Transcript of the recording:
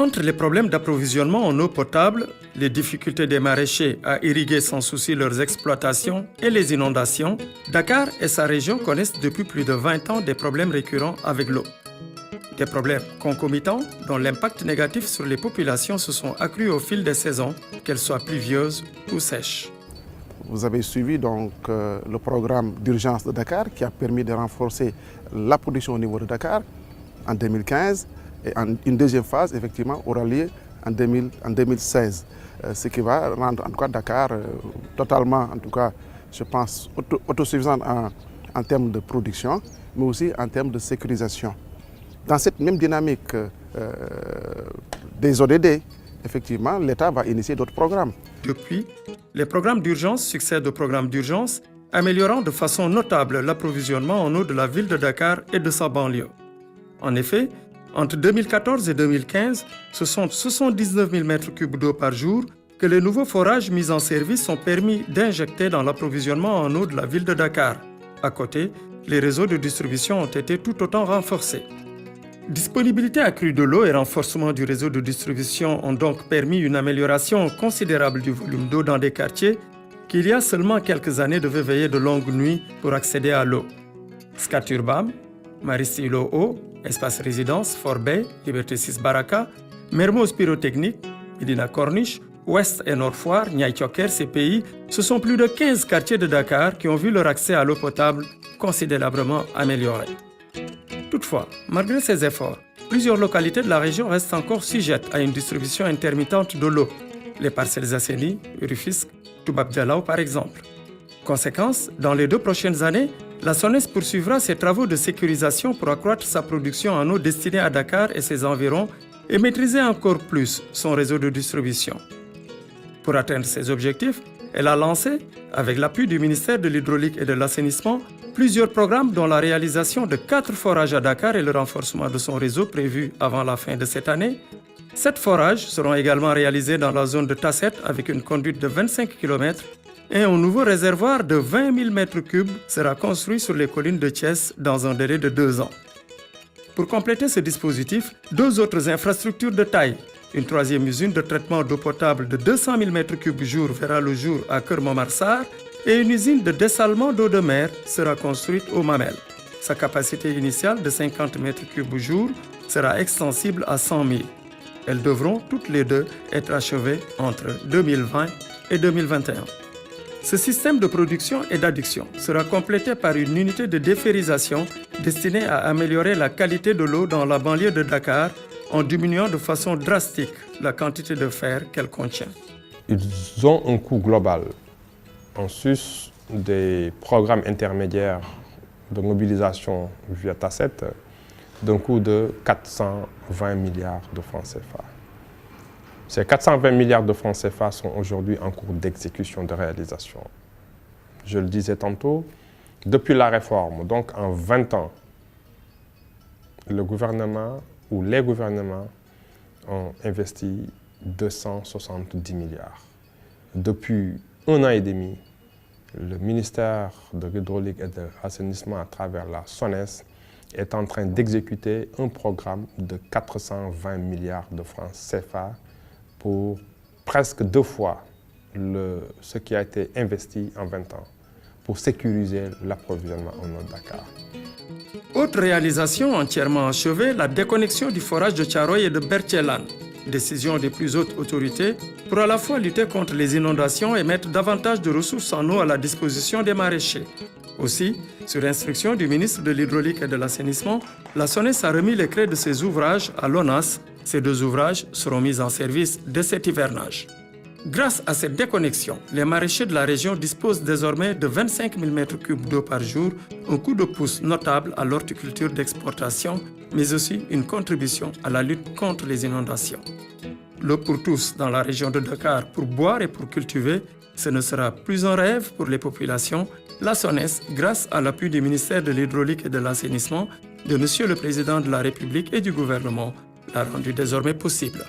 Entre les problèmes d'approvisionnement en eau potable, les difficultés des maraîchers à irriguer sans souci leurs exploitations et les inondations, Dakar et sa région connaissent depuis plus de 20 ans des problèmes récurrents avec l'eau. Des problèmes concomitants dont l'impact négatif sur les populations se sont accrus au fil des saisons, qu'elles soient pluvieuses ou sèches. Vous avez suivi donc le programme d'urgence de Dakar qui a permis de renforcer la production au niveau de Dakar en 2015 et une deuxième phase effectivement aura lieu en 2016. Ce qui va rendre en tout cas Dakar totalement, en tout cas je pense, autosuffisant en termes de production, mais aussi en termes de sécurisation. Dans cette même dynamique des ODD, effectivement, l'État va initier d'autres programmes. Depuis, les programmes d'urgence succèdent aux programmes d'urgence, améliorant de façon notable l'approvisionnement en eau de la ville de Dakar et de sa banlieue. En effet, entre 2014 et 2015, ce sont 79 000 m3 d'eau par jour que les nouveaux forages mis en service ont permis d'injecter dans l'approvisionnement en eau de la ville de Dakar. À côté, les réseaux de distribution ont été tout autant renforcés. Disponibilité accrue de l'eau et renforcement du réseau de distribution ont donc permis une amélioration considérable du volume d'eau dans des quartiers qui, il y a seulement quelques années, devaient veiller de longues nuits pour accéder à l'eau. Scat Urbam, Maristilo Eau, Espace Résidence, Fort Bay, Liberté 6 Baraka, Mermoz Pyrotechnique, Medina Corniche, Ouest et Nord Foire, Niayes Thioker, CPI, ce sont plus de 15 quartiers de Dakar qui ont vu leur accès à l'eau potable considérablement amélioré. Toutefois, malgré ces efforts, plusieurs localités de la région restent encore sujettes à une distribution intermittente de l'eau. Les Parcelles Assainies, Rufisque, Toubab Dialaw par exemple. Conséquence, dans les 2 prochaines années, la SONES poursuivra ses travaux de sécurisation pour accroître sa production en eau destinée à Dakar et ses environs et maîtriser encore plus son réseau de distribution. Pour atteindre ces objectifs, elle a lancé, avec l'appui du ministère de l'Hydraulique et de l'Assainissement, plusieurs programmes dont la réalisation de 4 forages à Dakar et le renforcement de son réseau prévu avant la fin de cette année. 7 forages seront également réalisés dans la zone de Tasset avec une conduite de 25 km et un nouveau réservoir de 20 000 m3 sera construit sur les collines de Thiès dans un délai de 2 ans. Pour compléter ce dispositif, 2 autres infrastructures de taille, une 3e usine de traitement d'eau potable de 200 000 m3 jour verra le jour à Keur Momar Sarr et une usine de dessalement d'eau de mer sera construite au Mamel. Sa capacité initiale de 50 m3 jour sera extensible à 100 000. Elles devront toutes les deux être achevées entre 2020 et 2021. Ce système de production et d'adduction sera complété par une unité de déferrisation destinée à améliorer la qualité de l'eau dans la banlieue de Dakar en diminuant de façon drastique la quantité de fer qu'elle contient. Ils ont un coût global en sus des programmes intermédiaires de mobilisation via Tasset d'un coût de 420 milliards de francs CFA. Ces 420 milliards de francs CFA sont aujourd'hui en cours d'exécution, de réalisation. Je le disais tantôt, depuis la réforme, donc en 20 ans, le gouvernement ou les gouvernements ont investi 270 milliards. Depuis 1 an et demi, le ministère de l'Hydraulique et de l'Assainissement à travers la SONES est en train d'exécuter un programme de 420 milliards de francs CFA pour presque 2 fois ce qui a été investi en 20 ans pour sécuriser l'approvisionnement en eau de Dakar. Autre réalisation entièrement achevée, la déconnexion du forage de Thiaroye et de Berthielane. Décision des plus hautes autorités pour à la fois lutter contre les inondations et mettre davantage de ressources en eau à la disposition des maraîchers. Aussi, sur instruction du ministre de l'Hydraulique et de l'Assainissement, la SONES a remis les clés de ces ouvrages à l'ONAS. Ces 2 ouvrages seront mis en service dès cet hivernage. Grâce à cette déconnexion, les maraîchers de la région disposent désormais de 25 000 m3 d'eau par jour, un coup de pouce notable à l'horticulture d'exportation, mais aussi une contribution à la lutte contre les inondations. L'eau pour tous dans la région de Dakar pour boire et pour cultiver, ce ne sera plus un rêve pour les populations. La SONES, grâce à l'appui du ministère de l'Hydraulique et de l'Assainissement, de Monsieur le Président de la République et du gouvernement, l'a rendu désormais possible.